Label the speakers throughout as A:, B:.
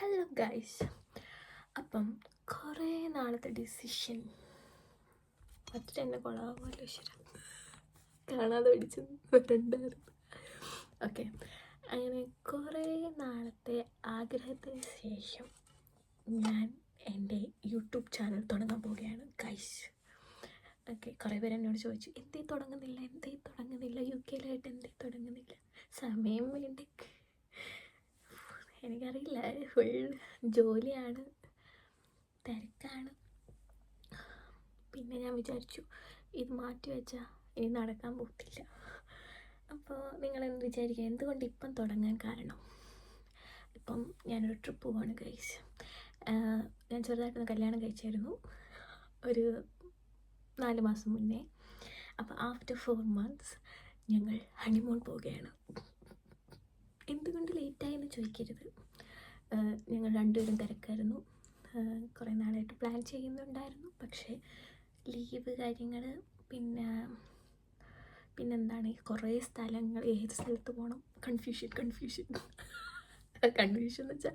A: Hello guys. അപ്പം കുറേ നാളത്തെ ഡിസിഷൻ മറ്റേ എന്നെ കൊള്ളാമല്ലോ ശരി കാണാതെ പഠിച്ചു വരണ്ടായിരുന്നു. ഓക്കെ, അങ്ങനെ കുറേ നാളത്തെ ആഗ്രഹത്തിന് ശേഷം ഞാൻ എൻ്റെ യൂട്യൂബ് ചാനൽ തുടങ്ങാൻ പോവുകയാണ് ഗൈസ്. ഓക്കെ, കുറേ പേര് എന്നോട് ചോദിച്ചു എന്തേ തുടങ്ങുന്നില്ല യു കെയിലായിട്ട് എന്തേ തുടങ്ങുന്നില്ല, സമയം വേണ്ടേ? എനിക്കറിയില്ല, ഫുൾ ജോലിയാണ്, തിരക്കാണ്. പിന്നെ ഞാൻ വിചാരിച്ചു ഇത് മാറ്റി വെച്ചാൽ ഇനി നടക്കാൻ പോകത്തില്ല. അപ്പോൾ നിങ്ങളെന്ത് വിചാരിക്കുക എന്തുകൊണ്ട് ഇപ്പം തുടങ്ങാൻ കാരണം? ഇപ്പം ഞാനൊരു ട്രിപ്പ് പോവാണ് ഗൈസ്. ഞാൻ ചെറുതായിട്ടൊന്ന് കല്യാണം കഴിച്ചായിരുന്നു ഒരു 4 മാസം മുന്നേ. അപ്പോൾ ആഫ്റ്റർ 4 months ഞങ്ങൾ ഹണിമൂൺ പോവുകയാണ്. എന്തുകൊണ്ട് ലേറ്റായെന്ന് ചോദിക്കരുത്, ഞങ്ങൾ രണ്ടുപേരും തിരക്കായിരുന്നു. കുറേ നാളായിട്ട് പ്ലാൻ ചെയ്യുന്നുണ്ടായിരുന്നു, പക്ഷേ ലീവ് കാര്യങ്ങൾ പിന്നെന്താണ് കുറേ സ്ഥലങ്ങൾ, ഏത് സ്ഥലത്ത് പോകണം, കൺഫ്യൂഷൻ എന്ന് വെച്ചാൽ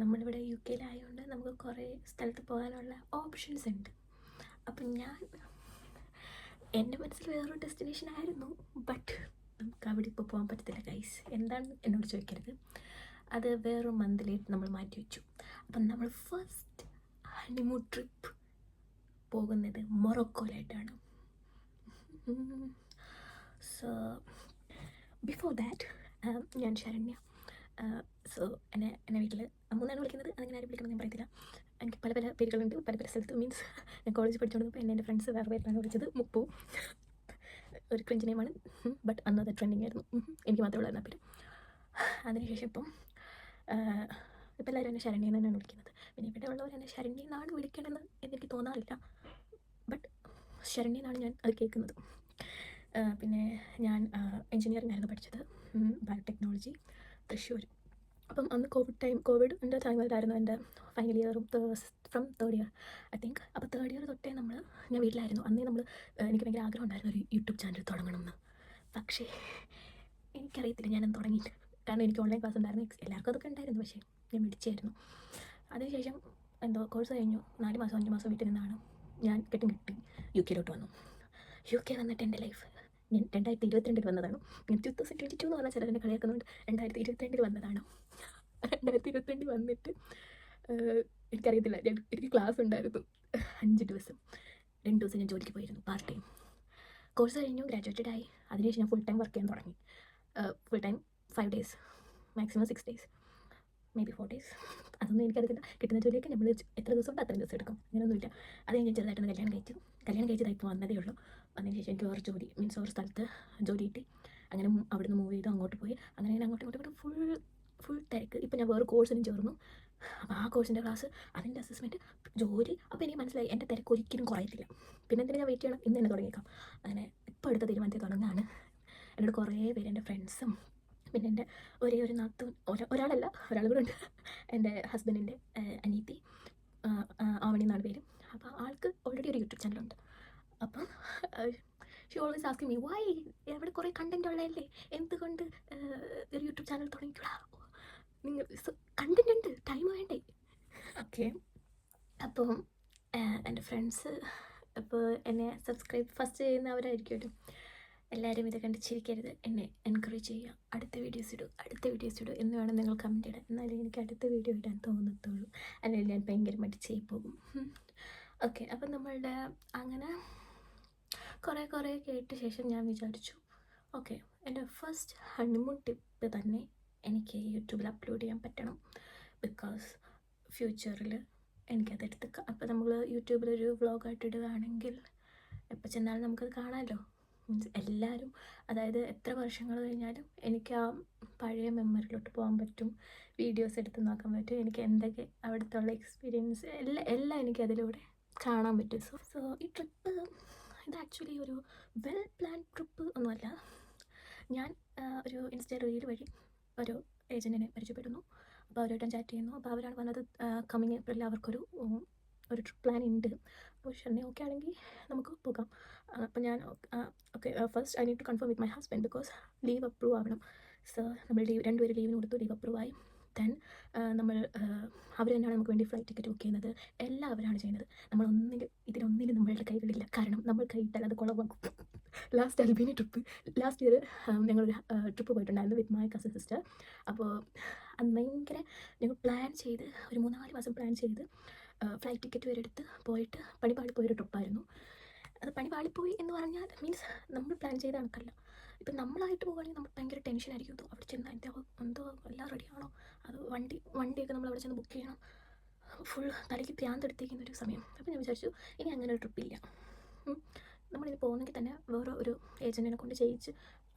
A: നമ്മളിവിടെ യു കെയിലായതുകൊണ്ട് നമുക്ക് കുറേ സ്ഥലത്ത് പോകാനുള്ള ഓപ്ഷൻസ് ഉണ്ട്. അപ്പം എൻ്റെ മനസ്സിൽ വേറൊരു ഡെസ്റ്റിനേഷൻ ആയിരുന്നു, ബട്ട് നമുക്ക് അവിടെ ഇപ്പോൾ പോകാൻ പറ്റത്തില്ല ഗൈസ്. എന്താണ് എന്നോട് ചോദിക്കരുത്, അത് വേറൊരു മന്തിലേക്ക് നമ്മൾ മാറ്റി വെച്ചു. അപ്പം നമ്മൾ ഫസ്റ്റ് ഹണിമൂൺ ട്രിപ്പ് പോകുന്നത് മൊറോക്കോയിലായിട്ടാണ്. സോ ബിഫോർ ദാറ്റ് ഞാൻ ശരണ്യ. സോ എന്നെ വീട്ടിൽ അമ്മൂന്നാണ് വിളിക്കുന്നത്, അതങ്ങനെ ആരും വിളിക്കുന്നത് ഞാൻ പറയത്തില്ല. എനിക്ക് പല പേരുകളുണ്ട്, പല സ്ഥലത്ത്. മീൻസ് ഞാൻ കോളേജിൽ പഠിച്ചുകൊണ്ടിരുന്നപ്പോൾ എൻ്റെ ഫ്രണ്ട്സ് വേറെ പേരിലാണ് വിളിച്ചത്. മുപ്പു ഒരു ക്രിഞ്ച് നെയിമാണ്, ബട്ട് അന്ന് അത് ട്രെൻഡിങ് ആയിരുന്നു. എനിക്ക് മാത്രമേ ഉള്ളായിരുന്നു പേര്. അതിനുശേഷം ഇപ്പം എല്ലാവരും എന്നെ ശരണ്യ തന്നെയാണ് വിളിക്കുന്നത്. പിന്നെ ഇവിടെ ഉള്ളവർ എന്നെ ശരണ്യ എന്നാണ് വിളിക്കണമെന്ന് എനിക്ക് തോന്നാറില്ല, ബട്ട് ശരണ്യ എന്നാണ് ഞാൻ അത് കേൾക്കുന്നത്. പിന്നെ ഞാൻ എൻജിനീയറിംഗ് ആയിരുന്നു പഠിച്ചത്, ബയോടെക്നോളജി, തൃശ്ശൂർ. അപ്പം അന്ന് കോവിഡിൻ്റെ ടൈമിലായിരുന്നു എൻ്റെ ഫൈനൽ ഇയറും from third year I think. അപ്പോൾ തേർഡ് ഇയർ തൊട്ടേ ഞാൻ വീട്ടിലായിരുന്നു. അന്നേ എനിക്ക് ഭയങ്കര ആഗ്രഹം ഉണ്ടായിരുന്നു ഒരു യൂട്യൂബ് ചാനൽ തുടങ്ങണമെന്ന്. പക്ഷേ എനിക്കറിയത്തില്ല ഞാനത് തുടങ്ങിയിട്ട്, കാരണം എനിക്ക് ഓൺലൈൻ ക്ലാസ് ഉണ്ടായിരുന്നു, എല്ലാവർക്കും അതൊക്കെ ഉണ്ടായിരുന്നു, പക്ഷേ ഞാൻ പിടിച്ചായിരുന്നു. അതിനുശേഷം എന്തോ കോഴ്സ് കഴിഞ്ഞു 4 മാസം 5 മാസം വീട്ടിൽ നിന്നാണ് ഞാൻ കിട്ടി യു കെയിലോട്ട് വന്നു. യു കെ വന്നിട്ട് എൻ്റെ ലൈഫ്, ഞാൻ 2022 വന്നതാണ്. ഞാൻ 2022 എന്ന് പറഞ്ഞാൽ ചിലരെന്നെ കളിയാക്കുന്നുണ്ട്. 2022 വന്നതാണ്. 2022 വന്നിട്ട് എനിക്കറിയത്തില്ല, എനിക്ക് ക്ലാസ് ഉണ്ടായിരുന്നു 5 ദിവസം. 2 ദിവസം ഞാൻ ജോലിക്ക് പോയിരുന്നു പാർട്ട് ടൈം. കോഴ്സ് കഴിഞ്ഞു, ഗ്രാജുവേറ്റഡ് ആയി. അതിനുശേഷം ഞാൻ ഫുൾ ടൈം വർക്ക് ചെയ്യാൻ തുടങ്ങി. Full time 5 days, maximum 6 days, may be 4 days. അതൊന്നും എനിക്കറിയത്തില്ല. കിട്ടുന്ന ജോലിയൊക്കെ നമ്മൾ എത്ര ദിവസം ഉണ്ട് അത്രയും ദിവസം എടുക്കും, അങ്ങനെയൊന്നുമില്ല. അത് ഞാൻ ചെറുതായിട്ടൊന്ന് കല്യാണം കഴിച്ചതായി ഇപ്പോൾ വന്നതേ ഉള്ളൂ. അതിന് ശേഷം എനിക്ക് വേറെ ജോലി, മീൻസ് ഒരു സ്ഥലത്ത് ജോലി കിട്ടി. അങ്ങനെ അവിടുന്ന് മൂവ് ചെയ്ത് അങ്ങോട്ട് പോയി. അങ്ങനെ ഞാൻ അങ്ങോട്ട് ഫുൾ തിരക്ക്. ഇപ്പം ഞാൻ വേറെ കോഴ്സിനും ചേർന്നു. അപ്പോൾ ആ കോഴ്സിൻ്റെ ക്ലാസ്, അതിൻ്റെ അസസ്മെൻറ്റ്, ജോലി. അപ്പോൾ എനിക്ക് മനസ്സിലായി എൻ്റെ തിരക്ക് ഒരിക്കലും കുറയത്തില്ല. പിന്നെ എന്തിനാ ഞാൻ വെയിറ്റ് ചെയ്യണം, ഇന്ന് തന്നെ തുടങ്ങിയേക്കാം. അങ്ങനെ ഇപ്പോൾ അടുത്ത തീരുമാനത്തിൽ തുടങ്ങാണ്. എന്നോട് കുറേ പേര്, എൻ്റെ ഫ്രണ്ട്സും, പിന്നെ എൻ്റെ ഒരു നാത്തൂൻ, ഒരാൾ കൂടെ ഉണ്ട്, എൻ്റെ ഹസ്ബൻഡിൻ്റെ അനിയത്തി, ആവണി എന്നാണ് പേര്. അപ്പോൾ ആൾക്ക് ഓൾറെഡി ഒരു യൂട്യൂബ് ചാനലുണ്ട്. അപ്പം she always asking me why, അവിടെ കുറേ കണ്ടൻറ് ഉള്ളതല്ലേ, എന്തുകൊണ്ട് ഒരു യൂട്യൂബ് ചാനൽ തുടങ്ങിക്കൂടാ, നിങ്ങൾ കണ്ടൻറ് ഉണ്ട്, ടൈം വേണ്ടേ? ഓക്കെ, അപ്പം എൻ്റെ ഫ്രണ്ട്സ് അപ്പോൾ എന്നെ സബ്സ്ക്രൈബ് ഫസ്റ്റ് ചെയ്യുന്നവരായിരിക്കുമല്ലോ. എല്ലാവരും ഇത് കണ്ട് ചിരിക്കരുത്, എന്നെ എൻകറേജ് ചെയ്യുക, അടുത്ത വീഡിയോസ് ഇടൂ എന്ന് വേണം നിങ്ങൾ കമൻറ്റ് ഇടാൻ. എന്നാലും എനിക്ക് അടുത്ത വീഡിയോ ഇടാൻ തോന്നത്തുള്ളൂ, അല്ലെങ്കിൽ ഞാൻ ഭയങ്കര മടിച്ചായി പോകും. ഓക്കെ, അപ്പം നമ്മളുടെ അങ്ങനെ കുറേ കേട്ട ശേഷം ഞാൻ വിചാരിച്ചു ഓക്കെ, എൻ്റെ ഫസ്റ്റ് ഹണിമൂൺ ടിപ്പ് തന്നെ എനിക്ക് യൂട്യൂബിൽ അപ്ലോഡ് ചെയ്യാൻ പറ്റണം. ബിക്കോസ് ഫ്യൂച്ചറിൽ എനിക്കതെടുത്ത് അപ്പോൾ നമ്മൾ യൂട്യൂബിലൊരു വ്ളോഗായിട്ട് ഇടുകയാണെങ്കിൽ എപ്പോൾ ചെന്നാലും നമുക്കത് കാണാമല്ലോ. മീൻസ് എല്ലാവരും, അതായത് എത്ര വർഷങ്ങൾ കഴിഞ്ഞാലും എനിക്ക് ആ പഴയ മെമ്മറിയിലോട്ട് പോകാൻ പറ്റും, വീഡിയോസ് എടുത്ത് നോക്കാൻ പറ്റും, എനിക്ക് എന്തൊക്കെ അവിടുത്തെ ഉള്ള എക്സ്പീരിയൻസ് എല്ലാം എനിക്ക് അതിലൂടെ കാണാൻ പറ്റും. സോ ഈ ട്രിപ്പ് ഇത് ആക്ച്വലി ഒരു വെൽ പ്ലാൻ ട്രിപ്പ് ഒന്നുമല്ല. ഞാൻ ഒരു ഇൻസ്റ്റ റീൽ വഴി ഒരു ഏജൻറ്റിനെ പരിചയപ്പെടുന്നു. അപ്പോൾ അവരുമായിട്ട് ചാറ്റ് ചെയ്യുന്നു. അപ്പോൾ അവരാണ് പറഞ്ഞത് കമ്മിങ് ഏപ്രിലിൽ അവർക്കൊരു ട്രിപ്പ് പ്ലാൻ ഉണ്ട്. അപ്പോൾ ഷെന്നെ ഓക്കെ ആണെങ്കിൽ നമുക്ക് പോകാം. അപ്പോൾ ഞാൻ okay, first I need to confirm with my husband because leave approve ആവണം. സോ നമ്മൾ രണ്ടുപേരും ലീവിന് കൊടുത്തു, ലീവ് അപ്രൂവ് ആയി. ദെൻ നമ്മൾ അവർ തന്നെയാണ് നമുക്ക് വേണ്ടി ഫ്ലൈറ്റ് ടിക്കറ്റ് ബുക്ക് ചെയ്യുന്നത്, എല്ലാം അവരാണ് ചെയ്യുന്നത്. ഇതിലൊന്നിലും നമ്മളുടെ കൈകളില്ല, കാരണം നമ്മൾ കൈയിട്ടാൽ അത് കുളമാക്കും. Last Albania trip, last year ഞങ്ങളൊരു ട്രിപ്പ് പോയിട്ടുണ്ടായിരുന്നു വിത്ത് മൈ കസിൻ സിസ്റ്റർ. അപ്പോൾ അത് ഭയങ്കര ഞങ്ങൾ പ്ലാൻ ചെയ്ത് ഒരു 3-4 മാസം പ്ലാൻ ചെയ്ത് ഫ്ലൈറ്റ് ടിക്കറ്റ് വരെ എടുത്ത് പോയിട്ട് പണിപാളിപ്പോയൊരു ട്രിപ്പായിരുന്നു. അത് പണിപാളിപ്പോയി എന്ന് പറഞ്ഞാൽ മീൻസ് നമ്മൾ പ്ലാൻ ചെയ്ത കണക്കല്ല. ഇപ്പം നമ്മളായിട്ട് പോകുകയാണെങ്കിൽ നമുക്ക് ഭയങ്കര ടെൻഷനായിരിക്കും. അവിടെ ചെന്ന് എന്തോ എല്ലാം റെഡിയാണോ, അത് വണ്ടിയൊക്കെ നമ്മൾ അവിടെ ചെന്ന് ബുക്ക് ചെയ്യണം, ഫുൾ തലയ്ക്ക് പ്രാന്തെടുത്തേക്കുന്ന ഒരു സമയം. അപ്പോൾ ഞാൻ വിചാരിച്ചു ഇനി അങ്ങനെ ഒരു ട്രിപ്പില്ല. നമ്മളിത് പോകുന്നെങ്കിൽ തന്നെ വേറെ ഒരു ഏജൻറ്റിനെ കൊണ്ട് ചെയ്യിച്ച്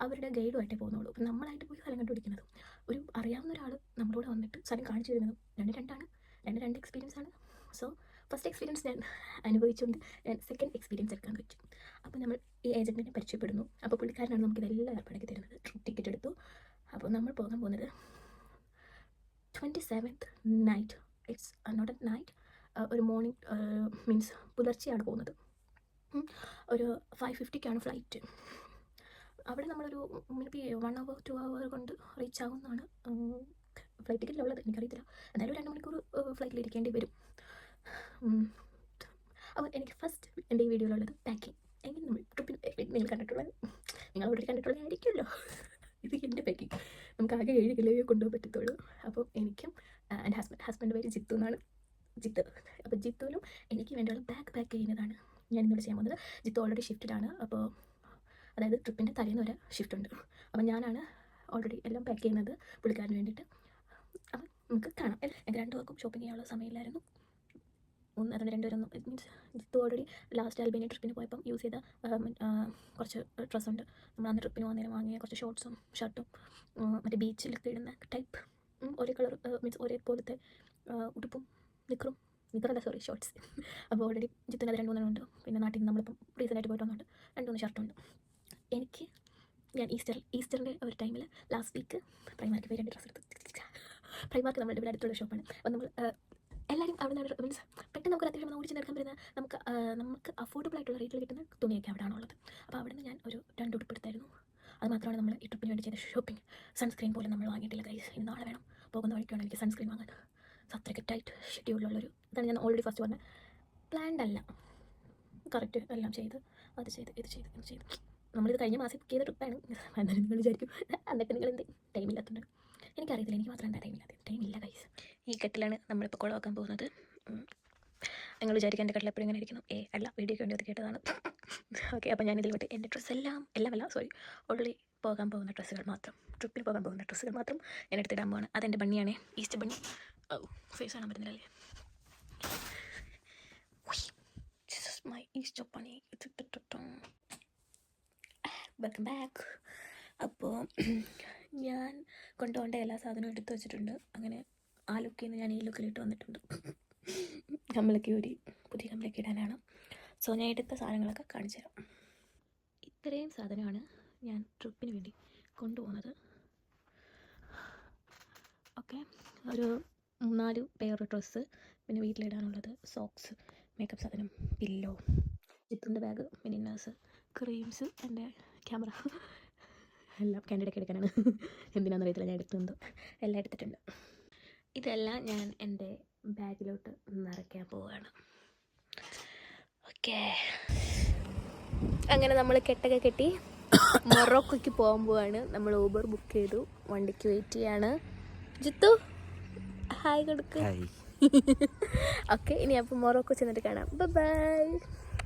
A: അവരുടെ ഗൈഡുമായിട്ടേ പോകുന്നുള്ളൂ. അപ്പം നമ്മളായിട്ട് പോയി സ്ഥലം കണ്ടുപിടിക്കുന്നതും ഒരു അറിയാവുന്ന ഒരാൾ നമ്മളോട് വന്നിട്ട് സ്ഥലം കാണിച്ചു തരുന്നതും രണ്ട് എക്സ്പീരിയൻസ് ആണ്. സോ ഫസ്റ്റ് എക്സ്പീരിയൻസ് ഞാൻ അനുഭവിച്ചുകൊണ്ട് ഞാൻ സെക്കൻഡ് എക്സ്പീരിയൻസ് എടുക്കാൻ പറ്റും. അപ്പോൾ നമ്മൾ ഈ ഏജൻറ്റിനെ പരിചയപ്പെടുന്നു. അപ്പോൾ പുള്ളിക്കാരനാണ് നമുക്കിതെല്ലാം ഏർപ്പാടാക്കി തരുന്നത്. ട്രിപ്പ് ടിക്കറ്റ് എടുത്തു. അപ്പോൾ നമ്മൾ പോകാൻ പോകുന്നത് 27th night. It's not a night, ഒരു മോർണിംഗ് മീൻസ് പുലർച്ചെയാണ് പോകുന്നത്. ഒരു 5:50ക്കാണ് ഫ്ലൈറ്റ്. അവിടെ നമ്മളൊരു മേ ബി 1 hour 2 hour കൊണ്ട് റീച്ച് ആവുമെന്നാണ് ഫ്ലൈറ്റ് ടിക്കറ്റിലുള്ളത്. എനിക്കറിയത്തില്ല, എന്തായാലും 2 മണിക്കൂർ ഫ്ലൈറ്റിൽ ഇരിക്കേണ്ടി വരും. അപ്പോൾ എനിക്ക് ഫസ്റ്റ് എൻ്റെ ഈ വീഡിയോയിലുള്ളത് പാക്കിങ്. എങ്ങനെ നമ്മൾ ട്രിപ്പിൽ നിങ്ങൾ കണ്ടിട്ടുള്ളത്, നിങ്ങൾ ഓൾറെഡി കണ്ടിട്ടുള്ളതായിരിക്കുമല്ലോ. ഇത് എൻ്റെ പാക്കിങ്. നമുക്ക് ആകെ 7 കിലോയെ കൊണ്ടുപോകാൻ പറ്റത്തുള്ളൂ. അപ്പോൾ എനിക്കും എൻ്റെ ഹസ്ബൻഡ് പേര് ജിത്തു എന്നാണ്. അപ്പോൾ ജിത്തുവിനും എനിക്ക് വേണ്ടിയുള്ള ബാഗ് പാക്ക് ചെയ്യുന്നതാണ് ഞാൻ ഇന്നോട് ചെയ്യാൻ പോകുന്നത്. ജിത്തു ഓൾറെഡി ഷിഫ്റ്റഡാണ്. അപ്പോൾ അതായത് ട്രിപ്പിൻ്റെ തലേന്ന് വരെ ഷിഫ്റ്റ് ഉണ്ട്. അപ്പോൾ ഞാനാണ് ഓൾറെഡി എല്ലാം പാക്ക് ചെയ്യുന്നത് പുള്ളിക്കാരന് വേണ്ടിയിട്ട്. അപ്പം നമുക്ക് കാണാം. എൻ്റെ 2 പേർക്കും ഷോപ്പിംഗ് ചെയ്യാനുള്ള സമയമില്ലായിരുന്നു. അതുകൊണ്ട് 2 പേരൊന്നും means Jithu already last Albania ട്രിപ്പിന് പോയപ്പം യൂസ് ചെയ്ത കുറച്ച് ഡ്രസ്സുണ്ട്. നമ്മൾ അന്ന് ട്രിപ്പിന് പോകുന്നതിന് വാങ്ങിയ കുറച്ച് ഷോർട്ട്സും ഷർട്ടും മറ്റേ ബീച്ചിലൊക്കെ ഇടുന്ന ടൈപ്പ് ഒരേ കളർ മീൻസ് ഒരേ പോലത്തെ ഉടുപ്പും ഷോർട്ട്സ്. അപ്പോൾ ഓൾറെഡി ജിത്തിന് അത് 2-3 ഉണ്ട്. പിന്നെ നാട്ടിൽ നിന്ന് നമ്മളിപ്പം റീസെൻ്റായിട്ട് പോയിട്ട് വന്നിട്ട് 2-3 ഷർട്ടുണ്ട്. ഞാൻ ഈസ്റ്ററിൻ്റെ ഒരു ടൈമിൽ ലാസ്റ്റ് വീക്ക് പ്രൈമാർക്ക് പോയി 2 ഡ്രസ്സ് എടുത്തു. പ്രൈമാർക്ക് നമ്മുടെ ഇവിടെ അടുത്തുള്ള ഷോപ്പാണ്. അപ്പോൾ നമ്മൾ എല്ലാവരും അവിടെ നിന്ന് മീൻസ് പെട്ടെന്ന് നമുക്ക് അത്യാവശ്യം ഓടിച്ച് എടുക്കാൻ പറ്റുന്ന നമുക്ക് അഫോർഡബിൾ ആയിട്ടുള്ള റേറ്റിൽ കിട്ടുന്ന തുണിയൊക്കെ അവിടെയാണ് ഉള്ളത്. അപ്പോൾ അവിടെ നിന്ന് ഞാൻ ഒരു 2 ഉടുപ്പ് എടുത്തായിരുന്നു. അത് മാത്രമാണ് നമ്മൾ ഈ ട്രിപ്പിന് വേണ്ടി ചെയ്ത ഷോപ്പിംഗ്. സൺസ്ക്രീൻ പോലും നമ്മൾ വാങ്ങിയിട്ടില്ല ഗൈസ്. ഇനി നാളെ വേണം, പോകുന്ന വഴിക്കാണ് എനിക്ക് സൺസ്ക്രീൻ വാങ്ങാൻ. അത്രയ്ക്ക് ടൈറ്റ് ഷെഡ്യൂളുള്ളൊരു ഇതാണ്. ഞാൻ ഓൾറെഡി ഫസ്റ്റ് പറഞ്ഞത് പ്ലാൻഡ് അല്ല, കറക്റ്റ് എല്ലാം ചെയ്ത് ഇത് ചെയ്ത് നമ്മളിത് കഴിഞ്ഞ മാസം ബുക്ക് ചെയ്ത ട്രിപ്പാണ്. എന്നാലും നിങ്ങൾ വിചാരിക്കും എന്നിട്ട് നിങ്ങൾ എന്ത് ടൈമില്ലാത്തതുണ്ട്. എനിക്കറിയത്തില്ല, എനിക്ക് മാത്രം എന്താ ടൈമില്ല ഗൈസ്. ഈ കെട്ടിലാണ് നമ്മളിപ്പോൾ കുളമാക്കാൻ പോകുന്നത്. നിങ്ങൾ വിചാരിക്കാൻ എൻ്റെ കട്ടിൽ എപ്പോഴും ഇങ്ങനെ ഇരിക്കണം. അല്ല, വീഡിയോയ്ക്ക് വേണ്ടി അത് കേട്ടതാണ്. ഓക്കെ, അപ്പോൾ ഞാനിതിൽ വിട്ട് എൻ്റെ ഡ്രസ്സ് ഓൾറെഡി പോകാൻ പോകുന്ന ഡ്രസ്സുകൾ മാത്രം, ട്രിപ്പിൽ പോകാൻ പോകുന്ന ഡ്രസ്സുകൾ മാത്രം ഞാൻ എടുത്തിടാൻ പോവാണ്. അതെൻ്റെ ബണ്ണിയാണ്, ഈസ്റ്റർ ബണ്ണി. ഫേസ് കാണാൻ പറ്റുന്നില്ലല്ലേ? My Easter bunny. Welcome back. അപ്പോൾ ഞാൻ കൊണ്ടുപോകേണ്ട എല്ലാ സാധനവും എടുത്ത് വെച്ചിട്ടുണ്ട്. അങ്ങനെ ആ ലുക്കിൽ നിന്ന് ഞാൻ ഈ ലുക്കിലിട്ട് വന്നിട്ടുണ്ട്. കമ്മലൊക്കെ പുതിയ കമ്മലൊക്കെ ഇടാനാണ്. സോ ഞാൻ എടുത്ത സാധനങ്ങളൊക്കെ കാണിച്ചു തരാം. ഇത്രയും സാധനമാണ് ഞാൻ ട്രിപ്പിന് വേണ്ടി കൊണ്ടുപോകുന്നത്. ഓക്കെ, ഒരു 4 പെയർ ഡ്രസ്സ്, പിന്നെ വീട്ടിലിടാനുള്ളത് സോക്സ്, മേക്കപ്പ് സാധനം, പില്ലോ, ജിത്തുൻ്റെ ബാഗ്, മിനിനേഴ്സ്, ക്രീംസ്, എൻ്റെ ക്യാമറ എല്ലാം ക്യാൻഡിഡൊക്കെ എടുക്കാനാണ്. എന്തിനാണെന്ന് അറിയത്തില്ല, ഞാൻ എടുത്തുണ്ടോ എല്ലാം എടുത്തിട്ടുണ്ട്. ഇതെല്ലാം ഞാൻ എൻ്റെ ബാഗിലോട്ട് നിറയ്ക്കാൻ പോവുകയാണ്. ഓക്കെ, അങ്ങനെ നമ്മൾ കെട്ടൊക്കെ കെട്ടി മൊറോക്കോയ്ക്ക് പോകാൻ പോവാണ്. നമ്മൾ ഊബർ ബുക്ക് ചെയ്തു, വണ്ടിക്ക് വെയിറ്റ് ചെയ്യാണ്. ജിത്തു ഹായ് കൊടുക്ക്. ഓക്കെ, ഇനി അപ്പോൾ മൊറോക്കോ ചെന്നിട്ട് കാണാം. ബൈ.